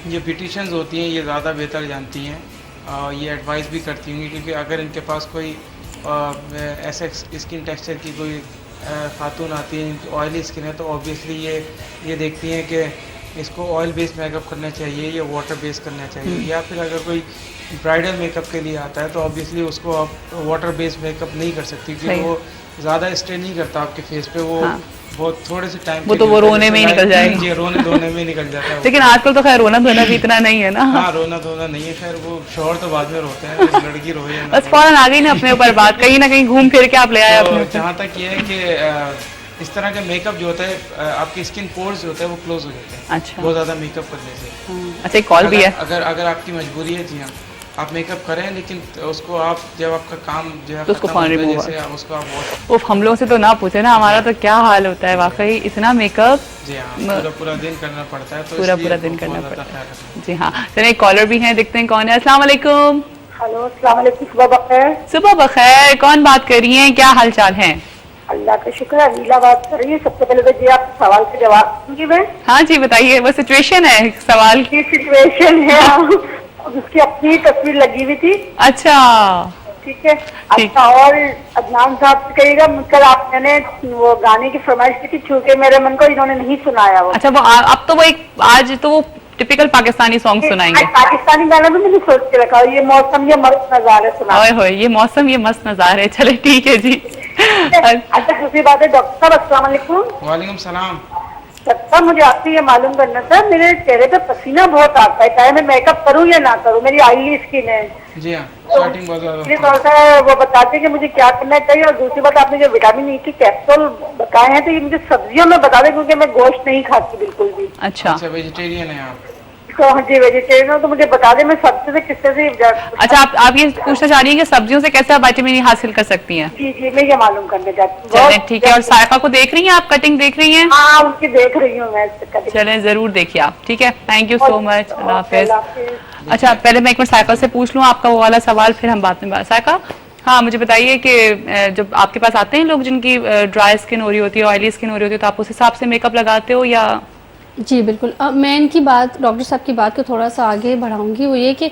जो ब्यूटिशियंस होती हैं ये ज़्यादा बेहतर जानती हैं, ये एडवाइस भी करती होंगी, क्योंकि अगर इनके पास कोई ऐसे स्किन टेक्सचर की कोई खातून आती है जिनकी ऑयली स्किन है, तो ऑब्वियसली ये देखती हैं कि इसको ऑयल बेस्ड मेकअप करना चाहिए या वाटर बेस्ड करना चाहिए, या फिर अगर कोई ब्राइडल मेकअप के लिए आता है तो ऑब्वियसली उसको आप वाटर बेस्ड मेकअप नहीं कर सकती, क्योंकि वो ज़्यादा स्ट्रेन नहीं करता आपके फेस पे, वो बहुत थोड़े से टाइम वो तो वो रोने में ही निकल जाएगा। जी, रोने धोने में निकल जाता है। लेकिन आजकल तो खैर रोना धोना भी इतना नहीं है ना। हाँ, रोना धोना नहीं है, खैर वो शोहर तो बाद में रोते हैं, लड़की रोए या ना बस फौरन आ गई ना अपने ऊपर बात, कहीं ना कहीं घूम फिर के आप ले आए अपने ऊपर। जहाँ तक ये है कि इस तरह का मेकअप जो होता है आपकी स्किन पोर्स जो होता है वो क्लोज हो जाते हैं। अच्छा, बहुत ज़्यादा मेकअप करने से। अच्छा, एक कॉल भी है। अगर आपकी मजबूरी है, जी हाँ, आप मेकअप करें, लेकिन उसको आप जब आपका काम जो है तो उसको फौरन रिमूव उसको आप वॉश। उफ, हम लोगों से तो ना पूछे ना, हमारा तो क्या हाल होता है वाकई, इतना मेकअप। जी हाँ, पूरा दिन करना पड़ता है, तो पूरा दिन करना पड़ता है। जी हाँ, चलिए एक कॉलर भी है, देखते हैं कौन है। अस्सलाम वालेकुम। हेलो, अस्सलाम वालेकुम। सुबह बखैर। सुबह बखैर, कौन बात कर रही हैं, क्या हाल चाल है? अल्लाह का शुक्र है, नीला बात कर रही है। सबसे पहले तो जी आप सवाल का जवाब दूंगी मैं। हाँ जी, बताइए, वो सिचुएशन है सवाल की सिचुएशन है। उसकी अपनी तस्वीर लगी हुई थी। अच्छा, ठीक है। अच्छा, और अदनान साहब से कहिएगा, कल आप मैंने वो गाने की फरमाइश की थी, चूंकि मेरे मन को इन्होंने नहीं सुनाया वो। अच्छा, वो अब तो वो एक आज तो वो टिपिकल पाकिस्तानी सॉन्ग सुनाएंगे। पाकिस्तानी गाना भी मैंने सोच के रखा, ये मौसम ये मस्त नजारे सुना। ओए होए, ये मौसम ये मस्त नजारे। चले ठीक है जी। अच्छा, दूसरी बात है डॉक्टर साहब, अस्सलाम वालेकुम। वालेकुम सलाम। सर, मुझे आपसे ये मालूम करना था, मेरे चेहरे पे पसीना बहुत आता है, चाहे मैं मेकअप करूं या ना करूं, मेरी ऑयली स्किन है। जी हाँ, स्टार्टिंग बहुत सा वो बताते हैं कि मुझे क्या करना चाहिए। और दूसरी बात, आपने जो विटामिन ई की कैप्सूल बताए हैं, तो ये मुझे सब्जियों में बता दें, क्योंकि मैं गोश्त नहीं खाती बिल्कुल भी। अच्छा, वेजिटेरियन है आप? तो हाँ जी, वेजिटेरियन हो, तो मुझे बता दें मैं सब्जी से किस तरह से। अच्छा, आप ये पूछना चाह रही हैं कि सब्जियों से कैसे आप विटामिन ई हासिल कर सकती हैं? जी जी, मैं ये मालूम करने चाहती हूँ। ठीक है, और सायका को देख रही हैं आप, कटिंग देख रही हैं? हाँ, उनकी देख रही हूँ मैं। चलें, जरूर देखिए आप। ठीक है, थैंक यू सो मच, अल्लाह हाफिज। अच्छा, पहले मैं एक मिनट सायका से पूछ लूँ आपका वो वाला सवाल, फिर हम बात में। सायका, हाँ, मुझे बताइए कि जब आपके पास आते हैं लोग जिनकी ड्राई स्किन हो रही होती है, ऑयली स्किन हो रही होती है, तो आप उस हिसाब से मेकअप लगाते हो या? जी बिल्कुल। मैं इनकी बात, डॉक्टर साहब की बात को थोड़ा सा आगे बढ़ाऊंगी। वो ये कि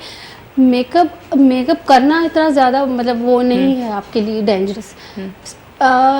मेकअप करना इतना ज़्यादा मतलब वो नहीं है आपके लिए डेंजरस।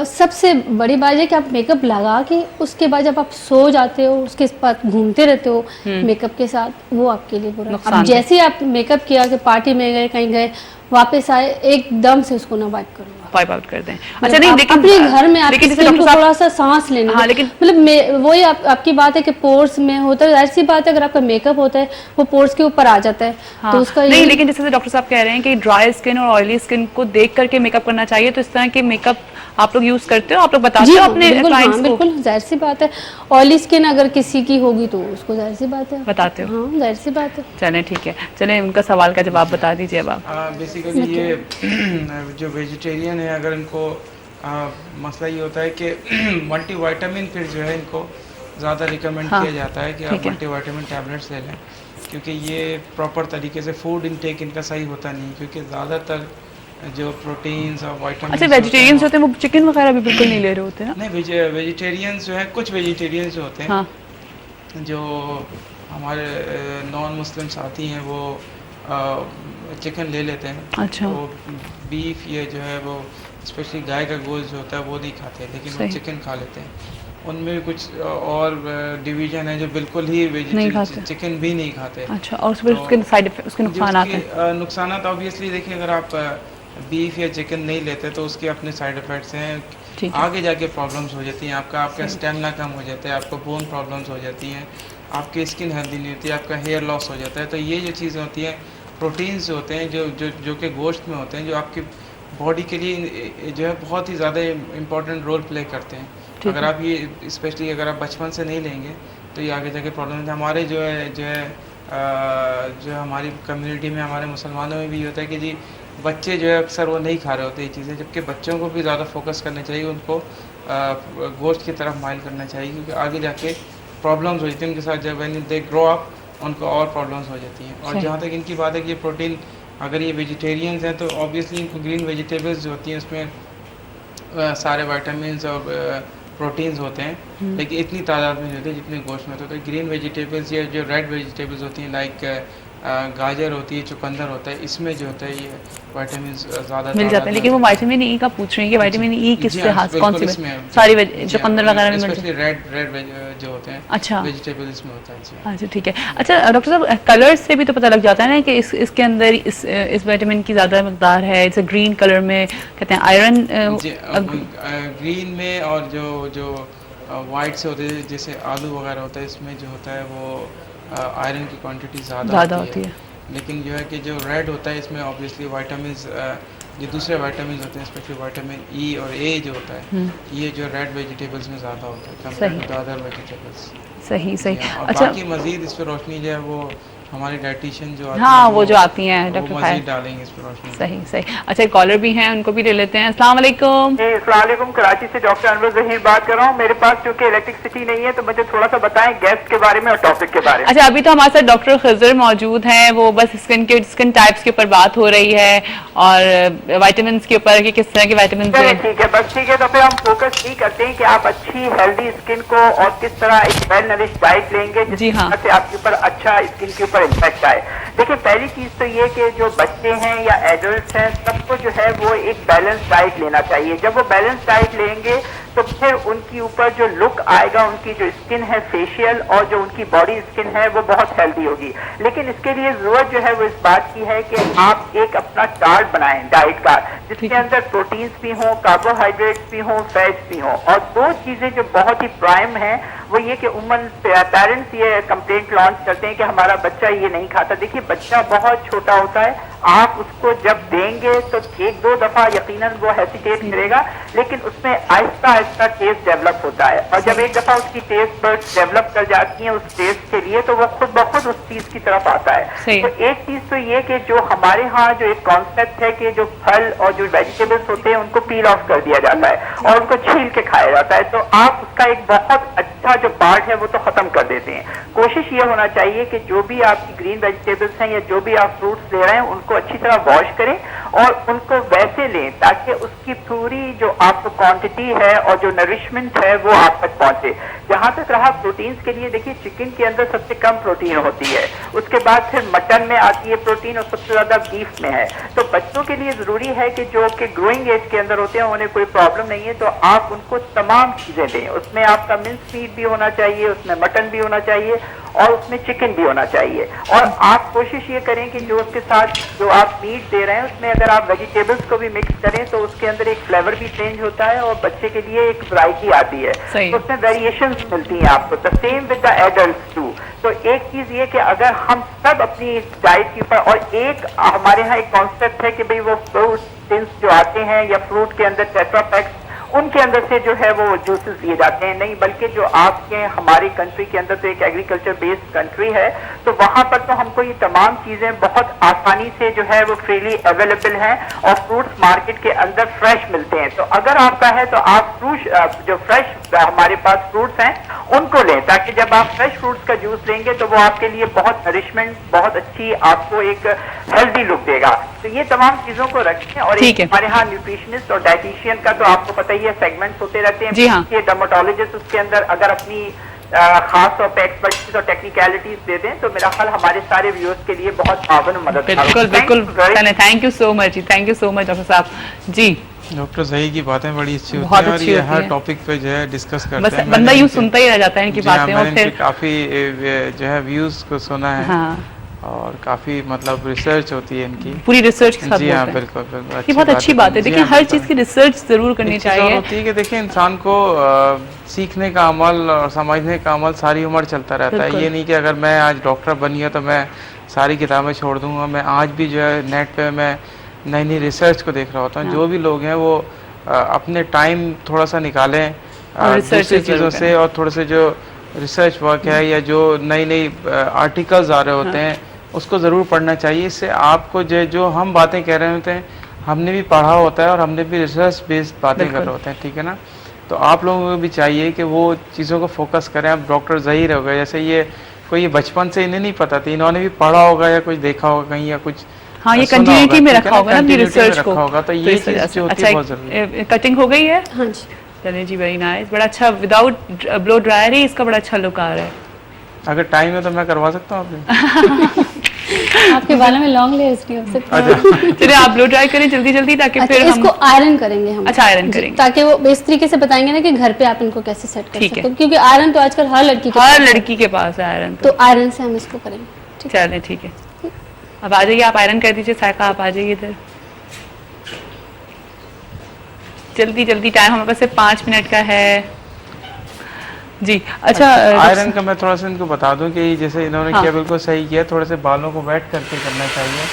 सबसे बड़ी बात है कि आप मेकअप लगा के उसके बाद जब आप सो जाते हो, उसके बाद घूमते रहते हो मेकअप के साथ, वो आपके लिए बुरा है। अब जैसे ही आप मेकअप किया कि पार्टी में गए, कहीं गए, वापस आए, एकदम से उसको ना वाइप करो, वाइप आउट कर दें। अच्छा, नहीं, लेकिन अपने घर में आपकी स्किन को थोड़ा सा सांस लेने। हाँ, लेकिन मतलब वही आपकी बात है कि पोर्स में होता है, ऐसी बात है अगर आपका मेकअप होता है वो पोर्स के ऊपर आ जाता है। हाँ, तो उसका नहीं, लेकिन जैसे डॉक्टर साहब कह रहे हैं कि ड्राई स्किन और ऑयली स्किन को देख करके मेकअप करना चाहिए, तो इस तरह के मेकअप आप लोग यूज करते हो, आप लोग बताते हो अपने क्लाइंट्स को? बिल्कुल, जाहिर सी बात है। ऑयली स्किन अगर किसी की होगी तो उसको जाहिर सी बात है बताते हो। हाँ, जाहिर सी बात है। चलें, ठीक है, चलें, उनका सवाल का जवाब बता दीजिए अब आप। बेसिकली ये जो वेजिटेरियन है, अगर इनको मसला ये होता है कि मल्टीविटामिन फिर जो है इनको ज़्यादा रिकमेंड किया जाता है कि आप मल्टीविटामिन टैबलेट्स ले लें, क्योंकि ये प्रॉपर तरीके से फूड इनटेक इनका सही होता नहीं, क्योंकि ज़्यादातर जो प्रोटीन्स और विटामिन। अच्छा, वेजिटेरियंस होते हैं वो चिकन वगैरह भी बिल्कुल नहीं ले रहे होते हैं? नहीं, वेजिटेरियंस जो है, कुछ वेजिटेरियंस जो होते हैं, हाँ, जो हमारे नॉन मुस्लिम साथी हैं वो चिकन ले लेते हैं। अच्छा, वो बीफ ये जो है वो स्पेशली गाय का गोश्त जो होता है वो नहीं खाते, लेकिन वो चिकन खा लेते हैं। उनमें भी कुछ और डिवीजन है जो बिल्कुल ही वेजिटेरियन चिकन भी नहीं खाते। अच्छा, और उसके साइड इफेक्ट, उसके नुकसान आते हैं? नुकसान ऑब्वियसली देखिए, अगर आप बीफ या चिकन नहीं लेते तो उसके अपने साइड इफेक्ट्स हैं, आगे जाके प्रॉब्लम्स हो जाती हैं, आपका स्टेमिना कम हो जाता है, आपको बोन प्रॉब्लम्स हो जाती हैं, आपकी स्किन हेल्दी नहीं होती, आपका हेयर लॉस हो जाता है। तो ये जो चीज़ें होती हैं, प्रोटीन्स जो होते हैं जो कि गोश्त में होते हैं, जो आपकी बॉडी के लिए जो है बहुत ही ज़्यादा इम्पोर्टेंट रोल प्ले करते हैं। अगर आप ये स्पेशली अगर आप बचपन से नहीं लेंगे तो ये आगे जाके प्रॉब्लम है। हमारे जो हमारी कम्युनिटी में, हमारे मुसलमानों में भी होता है कि जी बच्चे जो है अक्सर वो नहीं खा रहे होते ये चीज़ें, जबकि बच्चों को भी ज़्यादा फोकस करना चाहिए, उनको गोश्त की तरफ माइल करना चाहिए, क्योंकि आगे जाके प्रॉब्लम्स हो जाती हैं उनके साथ। जब व्हेन दे ग्रो अप उनको और प्रॉब्लम्स हो जाती हैं। और जहाँ तक इनकी बात है कि ये प्रोटीन, अगर ये वेजिटेरियंस हैं तो ऑब्वियसली इनको ग्रीन वेजिटेबल्स जो होती हैं उसमें सारे विटामिन्स और प्रोटीन्स होते हैं, लेकिन इतनी तादाद में नहीं होते जितने गोश्त में होते हैं। ग्रीन वेजिटेबल्स या जो रेड वेजिटेबल्स होती हैं, लाइक गाजर होती है, चुकंदर होता है, इसमें जो होता है ये विटामिन ज़्यादा मिल जाते हैं। लेकिन वो विटामिन ई का पूछ रही है कि विटामिन ई किससे कौन सी सारी चुकंदर वगैरह में मिल जाते हैं? रेड जो होते हैं, अच्छा, वेजिटेबल्स में होता है जी। अच्छा ठीक है। अच्छा डॉक्टर साहब, कलर्स से भी तो पता लग जाता है ना कि इसके अंदर इस विटामिन की ज़्यादा मकदार है। इट्स ग्रीन कलर में कहते हैं आयरन ग्रीन में, और जो वाइट से होते हैं जैसे आलू वगैरह होता है, इसमें जो होता है वो आयरन की क्वांटिटी ज़्यादा होती है। लेकिन जो है कि जो रेड होता है इसमें ऑब्वियसली विटामिन्स, जो दूसरे विटामिन होते हैं स्पेशली विटामिन ई और ए जो होता है, ये जो रेड वेजिटेबल्स में ज़्यादा होता है कंपेयर टू अदर वेजिटेबल्स। सही सही। अच्छा, बाकी मज़ीद इस पर रोशनी जो है वो हमारी डाइटिशियन जो आती हाँ वो जो आती हैं डॉक्टर मज़ीद डालेंगे इस पर रोशनी। सही सही। अच्छा कॉलर भी हैं, उनको भी ले लेते हैं। अस्सलाम वालेकुम। जी अस्सलाम वालेकुम, कराची से डॉक्टर अनवर ज़हीर बात कर रहा हूँ। मेरे पास क्योंकि इलेक्ट्रिसिटी नहीं है तो मुझे थोड़ा सा बताएं गैस के बारे में और टॉपिक के बारे में। अच्छा अभी तो हमारे साथ डॉक्टर खजर मौजूद हैं, वो बस स्किन टाइप्स के ऊपर बात हो रही है और विटामिन के ऊपर कि किस तरह के विटामिन ठीक है, बस ठीक है। तो फिर हम फोकस यही करते हैं कि आप अच्छी हेल्दी स्किन को और किस तरह एक वेल नरिश डाइट लेंगे जिससे आपके ऊपर अच्छा स्किन के ऊपर इम्पैक्ट आए। देखिए पहली चीज तो ये कि जो बच्चे हैं या एडल्ट हैं सबको जो है वो एक बैलेंस डाइट लेना चाहिए। जब वो बैलेंस डाइट लेंगे तो फिर उनकी ऊपर जो लुक आएगा, उनकी जो स्किन है फेशियल और जो उनकी बॉडी स्किन है वो बहुत हेल्दी होगी। लेकिन इसके लिए जरूरत जो है वो इस बात की है कि आप एक अपना चार्ट बनाएं डाइट का, जिसके अंदर प्रोटीन्स भी हों, कार्बोहाइड्रेट्स भी हों, फैट्स भी हों। और दो चीजें जो बहुत ही प्राइम है वो ये कि उमन पेरेंट्स ये कंप्लेंट लॉन्च करते हैं कि हमारा बच्चा ये नहीं खाता। देखिए बच्चा बहुत छोटा होता है, आप उसको जब देंगे तो एक दो दफा यकीनन वो हेसिटेट करेगा, लेकिन उसमें आहिस्ता आहिस्ता टेस्ट डेवलप होता है। और जब एक दफा उसकी टेस्ट बर्ड्स डेवलप कर जाती हैं उस टेस्ट के लिए तो वो खुद ब खुद उस चीज की तरफ आता है। तो एक चीज तो ये कि जो हमारे यहाँ जो एक कॉन्सेप्ट है कि जो फल और जो वेजिटेबल्स होते हैं उनको पील ऑफ कर दिया जाता है और उनको छील के खाया जाता है, तो आप उसका एक बहुत अच्छा जो पार्ट है वो तो खत्म कर देते हैं। कोशिश ये होना चाहिए कि जो भी आपकी ग्रीन वेजिटेबल्स हैं या जो भी आप फ्रूट्स ले रहे हैं उनको अच्छी तरह वॉश करें और उनको वैसे लें ताकि उसकी पूरी जो आपको क्वांटिटी है और जो नरिशमेंट है वो आप तक पहुंचे। जहां तक रहा प्रोटीन्स के लिए, देखिए चिकन के अंदर सबसे कम प्रोटीन होती है, उसके बाद फिर मटन में आती है प्रोटीन और सबसे ज्यादा बीफ में है। तो बच्चों के लिए जरूरी है कि जो कि ग्रोइंग एज के अंदर होते हैं उन्हें कोई प्रॉब्लम नहीं है तो आप उनको तमाम चीजें दें। उसमें आपका मिन्स मीट भी होना चाहिए, उसमें मटन भी होना चाहिए और उसमें चिकन भी होना चाहिए। और आप कोशिश ये करें कि जो उसके साथ जो आप मीट दे रहे हैं उसमें अगर आप वेजिटेबल्स को भी मिक्स करें तो उसके अंदर एक फ्लेवर भी चेंज होता है और बच्चे के लिए एक वैरायटी आती है, तो उसमें वेरिएशंस मिलती हैं आपको। The same with the adults too. तो एक चीज ये कि अगर हम सब अपनी डाइट के ऊपर, और एक हमारे यहाँ एक कॉन्सेप्ट है कि भाई वो फ्रूट जो आते हैं या फ्रूट के अंदर टेट्रा पैक्स उनके अंदर से जो है वो जूसेस दिए जाते हैं, नहीं बल्कि जो आपके हमारी कंट्री के अंदर तो एक एग्रीकल्चर बेस्ड कंट्री है तो वहां पर तो हमको ये तमाम चीजें बहुत आसानी से जो है वो फ्रीली अवेलेबल हैं और फ्रूट्स मार्केट के अंदर फ्रेश मिलते हैं। तो अगर आपका है तो आप फ्रूट जो फ्रेश हमारे पास फ्रूट्स हैं उनको लें ताकि जब आप फ्रेश फ्रूट्स का जूस लेंगे तो वो आपके लिए बहुत नरिशमेंट, बहुत अच्छी आपको एक हेल्दी लुक देगा। तो ये तमाम चीजों को रखें। और हमारे यहाँ न्यूट्रिशनिस्ट और डाइटिशियन का तो आपको पता ही है सेगमेंट्स होते रहते हैं। जी हाँ। ये डर्मेटोलॉजिस्ट उसके अंदर अगर अपनी खास तौर पे एक्सपर्टीज और टेक्निकलिटीज दे दें तो मेरा ख्याल हमारे सारे व्यूअर्स के लिए बहुत आवन मदद। बिल्कुल बिल्कुल, thank you so much, thank you so much doctor साहब जी। डॉक्टर ज़हीर की बातें बड़ी अच्छी होती हैं और ये हर टॉपिक पे जो है डिस्कस करते हैं। बंदा यूं सुनता ही रह जाता है इनकी बातें और फिर काफी जो है व्यूज को सुना है। हाँ। और काफी मतलब रिसर्च होती है इनकी, पूरी रिसर्च के साथ। जी हाँ बिल्कुल बिल्कुल, ये बहुत अच्छी बात है। देखिए हर चीज की रिसर्च जरूर करनी चाहिए। होती है कि देखिए इंसान को सीखने का अमल और समझने का अमल सारी उम्र चलता रहता है। ये नहीं कि अगर मैं आज डॉक्टर बनी है तो मैं सारी किताबें छोड़ दूंगा। मैं आज भी जो है नेट पे मैं नई नई रिसर्च को देख रहा होता हूँ। जो भी लोग हैं वो अपने टाइम थोड़ा सा निकालें दूसरी चीज़ों से और थोड़े से जो रिसर्च वर्क है या जो नई नई आर्टिकल्स आ रहे होते हैं उसको ज़रूर पढ़ना चाहिए। इससे आपको जो हम बातें कह रहे होते हैं हमने भी पढ़ा होता है और हमने भी रिसर्च बेस्ड बातें कर रहे होते हैं, ठीक है ना। तो आप लोगों को भी चाहिए कि वो चीज़ों को फोकस करें। आप डॉक्टर ज़हीर हो गए, जैसे ये कोई ये बचपन से इन्हें नहीं पता था, इन्होंने भी पढ़ा होगा या कुछ देखा होगा कहीं या कुछ, हाँ ये कंटिन्यूटी में रखा होगा ना अपनी रिसर्च को, तो ये चीज़ जो होती है बहुत जरूरी है। कटिंग हो गई है। हाँ जी चलिए जी, वेरी नाइस, बड़ा अच्छा, विदाउट ब्लो ड्रायर ही इसका बड़ा अच्छा लुक आ रहा है। अगर टाइम है तो मैं करवा सकता हूँ आपके आपके बालों में लॉन्ग लेयर्स नहीं हो सकते। चलिए आप ब्लो ड्राई करें जल्दी जल्दी, ताकि अच्छा, फिर इसको आयरन करेंगे हम। अच्छा, आयरन करेंगे, ताकि वो इस तरीके से बताएंगे ना कि घर पे आप इनको कैसे सेट कर सकते हो, क्योंकि आयरन तो आजकल हर लड़की के पास है आयरन, तो आयरन से हम इसको करेंगे। चलिए ठीक है, अब आ जाइए, आप आयरन कर दीजिए। सायका आप आ जाइए इधर जल्दी जल्दी, टाइम हमारे पास सिर्फ 5 मिनट का है जी। अच्छा, आयरन का मैं थोड़ा सा इनको बता दूं कि जैसे इन्होंने किया बिल्कुल सही किया, थोड़े से बालों को वेट करके करना चाहिए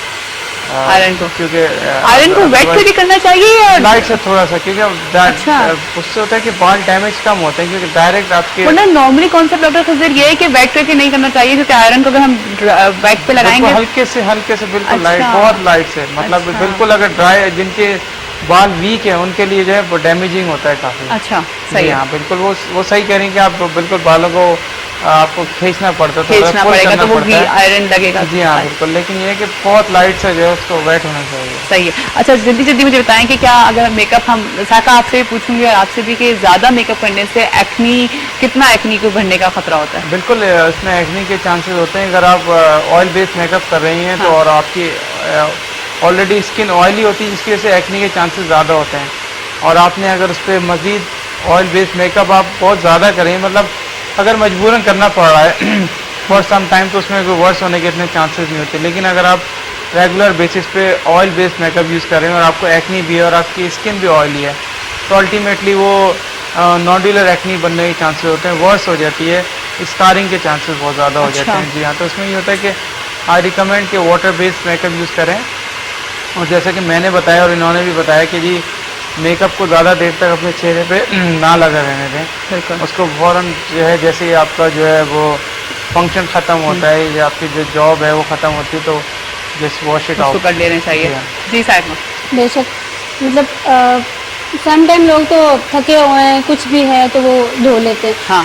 आयरन को, क्योंकि आयरन को वेट करके करना चाहिए या लाइट से थोड़ा सा, क्योंकि उससे होता है कि बाल डैमेज कम होते हैं, क्योंकि डायरेक्ट आपके मतलब नॉर्मली कॉन्सेप्ट डॉक्टर खजीर ये है कि वेट करके नहीं करना चाहिए, क्योंकि आयरन को अगर हम वेट पे लगाएंगे हल्के से बिल्कुल लाइट, बहुत लाइट से, मतलब बिल्कुल अगर ड्राई, जिनके बाल वीक है उनके लिए जो है वो डैमेजिंग होता है काफी। अच्छा, सही है, हाँ बिल्कुल, वो सही कह रही हैं कि आप बिल्कुल बालों को आपको खींचना पड़ता है, खींचना पड़ेगा तो वो भी आयरन लगेगा। जी हाँ बिल्कुल, लेकिन ये है कि बहुत लाइट से जो है उसको वेट होना चाहिए। सही है। अच्छा, जल्दी जल्दी मुझे बताएं कि क्या अगर मेकअप हम, साका आपसे पूछूंगी और आपसे भी, कि ज्यादा मेकअप करने से एक्नी, कितना एक्नी को बढ़ने का खतरा होता है? बिल्कुल, इसमें एक्नी के चांसेस होते हैं। अगर आप ऑयल बेस्ड मेकअप कर रही हैं तो, और आपकी ऑलरेडी स्किन ऑयली होती है, जिसकी वजह से एक्नी के चांसेस ज़्यादा होते हैं, और आपने अगर उस पर मज़ीद ऑयल बेस्ड मेकअप आप बहुत ज़्यादा करें, मतलब अगर मजबूरन करना पड़ रहा है फॉर सम टाइम, तो उसमें कोई वर्स होने के इतने चांसेस नहीं होते। लेकिन अगर आप रेगुलर बेसिस पे ऑयल बेस्ड मेकअप यूज़ कर रहे हैं और आपको एक्नी भी है और आपकी स्किन भी ऑयली है, तो अल्टीमेटली वो नोडुलर एक्नी बनने के चांसेस होते हैं, वर्स हो जाती है, स्कारिंग के चांसेस बहुत ज़्यादा हो जाते हैं। जी हाँ, तो उसमें ये होता है कि आई रिकमेंड कि वाटर बेस्ड मेकअप यूज़ करें। और जैसे कि मैंने बताया और इन्होंने भी बताया कि जी मेकअप को ज़्यादा देर तक अपने चेहरे पे ना लगा रहने दें, उसको फ़ौरन जो है, जैसे आपका जो है वो फंक्शन ख़त्म होता है या आपकी जो जॉब है वो ख़त्म होती है, तो जस्ट वॉश इट आउट कर लेना चाहिए। जी साइड बेशक, मतलब सम टाइम लोग तो थके हुए हैं, कुछ भी है तो वो धो लेते हैं। हाँ,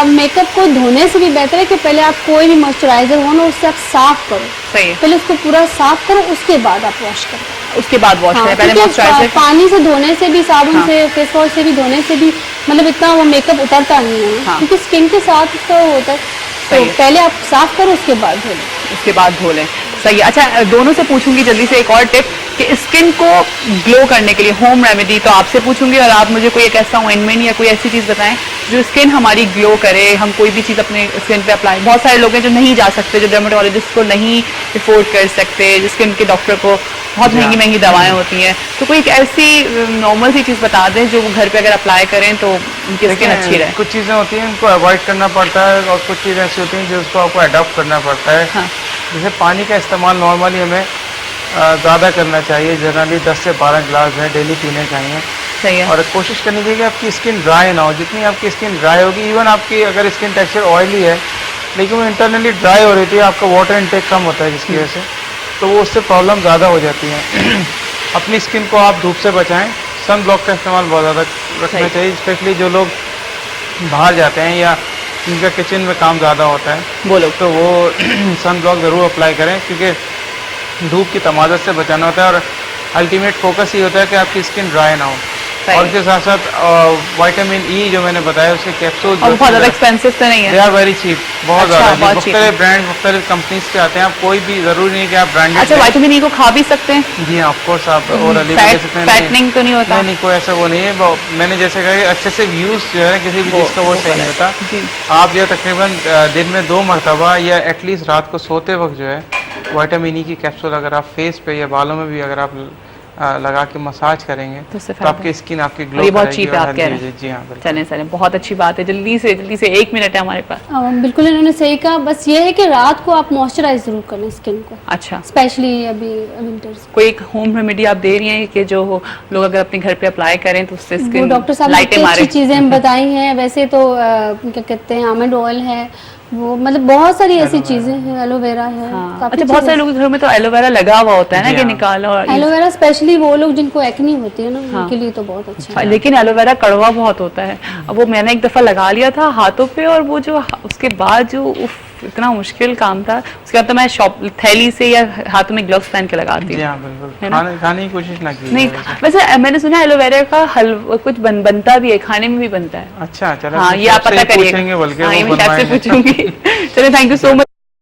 मेकअप को धोने से भी बेहतर है कि पहले आप कोई भी मॉइस्चराइजर हो ना, उससे आप साफ करो। सही है, पहले उसको पूरा साफ करो, उसके बाद आप वॉश करो। उसके बाद वॉश करें, पहले मॉइस्चराइजर। पानी से धोने से भी, साबुन से, फेस वॉश से भी धोने से भी मतलब इतना वो मेकअप उतरता नहीं है, क्योंकि स्किन के साथ उसका होता है। तो पहले आप साफ करो, उसके बाद धो लें। उसके बाद धो लें, सही है। अच्छा, दोनों से पूछूंगी जल्दी से एक और टिप कि स्किन को ग्लो करने के लिए होम रेमेडी तो आपसे पूछूंगी, और आप मुझे कोई एक ऐसा ऑइंटमेंट या कोई ऐसी चीज़ बताएं जो स्किन हमारी ग्लो करे। हम कोई भी चीज़ अपने स्किन पे अप्लाई, बहुत सारे लोग हैं जो नहीं जा सकते, जो डर्मेटोलॉजिस्ट को नहीं अफोर्ड कर सकते, जिसके उनके डॉक्टर को बहुत महंगी महंगी दवाएं होती हैं, तो कोई एक ऐसी नॉर्मल सी चीज़ बता दें जो घर पे अगर अप्लाई करें तो उनकी स्किन अच्छी रहे। कुछ चीज़ें होती हैं उनको अवॉइड करना पड़ता है, और कुछ चीज़ें ऐसी होती हैं जिसको आपको अडॉप्ट करना पड़ता है। जैसे पानी का इस्तेमाल नॉर्मली हमें ज़्यादा करना चाहिए, जनरली 10 से 12 गिलास है डेली पीने चाहिए। सही है, और कोशिश करनी चाहिए कि आपकी स्किन ड्राई ना हो। जितनी आपकी स्किन ड्राई होगी, इवन आपकी अगर स्किन टेक्सचर ऑयली है लेकिन वो इंटरनली ड्राई हो रही थी, आपका वाटर इनटेक कम होता है जिसकी वजह से, तो वो उससे प्रॉब्लम ज़्यादा हो जाती है। अपनी स्किन को आप धूप से बचाएं, सन ब्लॉक का इस्तेमाल बहुत ज़्यादा रखना चाहिए, स्पेशली जो लोग बाहर जाते हैं या जिनका किचन में काम ज़्यादा होता है वो लोग, तो वो सन ब्लॉक ज़रूर अप्लाई करें, क्योंकि धूप की तमाज़त से बचाना होता है और अल्टीमेट फोकस ये होता है कि आपकी स्किन ड्राई ना हो। और इसके साथ साथ विटामिन ई जो मैंने बताया उसके कैप्सूल बहुत ज़्यादा एक्सपेंसिव तो नहीं है, दे आर वेरी चीप, बहुत ज़्यादा, मुख्तलिफ ब्रांड मुख्तलिफ कंपनीज के आते हैं, आप कोई भी ज़रूरी नहीं कि आप ब्रांडेड। अच्छा, विटामिन ई को खा भी सकते हैं? जी हाँ, ऑफ कोर्स आप ओरली ले सकते हैं, फैटनिंग तो नहीं होता? नहीं, कोई ऐसा वो नहीं है। मैंने जैसे कहा एक्सेसिव यूज़ जो है किसी भी चीज़ का वो सही नहीं होता। आप जो तकरीबन दिन में 2 मरतबा या एटलीस्ट रात को सोते वक्त जो है विटामिन ई की कैप्सूल अगर आप फेस पे या बालों में भी अगर आप लगा के मसाज करेंगे तो आपकी स्किन आपकी ग्लो करेगी। बहुत चीप है आप कह रहे हैं। जी हाँ, चलें, बहुत अच्छी बात है। जल्दी से 1 मिनट है हमारे पास। बिल्कुल, इन्होंने सही कहा, बस ये है कि रात को आप मॉइस्चराइज जरूर करें स्किन को। अच्छा, स्पेशली अभी विंटर्स। कोई एक होम रेमेडी आप दे रही हैं कि जो लोग अगर अपने घर पे अप्लाई करें तो उससे स्किन, डॉक्टर साहब ने अच्छी चीजें बताई हैं। वैसे तो क्या कहते हैं, आमंड ऑयल है, वो मतलब बहुत सारी ऐसी चीजें हैं, एलोवेरा है। हाँ। अच्छा, बहुत सारे लोगों के घर में तो एलोवेरा लगा हुआ होता है ना कि निकालो। एलोवेरा स्पेशली वो लोग जिनको एक्नी होती है ना, उनके लिए तो बहुत अच्छा है। लेकिन एलोवेरा कड़वा बहुत होता है। अब वो मैंने एक दफा लगा लिया था हाथों पे, और वो जो उसके बाद जो इतना मुश्किल काम था। उसके बाद तो मैं थैली से या हाथों में ग्लव्स पहन के लगाती हूँ। बिल्कुल खाने की कोशिश ना की। नहीं वैसे मैंने सुना एलोवेरा का हलवा कुछ बनता भी है, खाने में भी बनता है। अच्छा चलो, हाँ ये आप पता करिएगा। हाँ ये मैं शेफ से पूछूंगी। चलिए थैंक यू सो मच।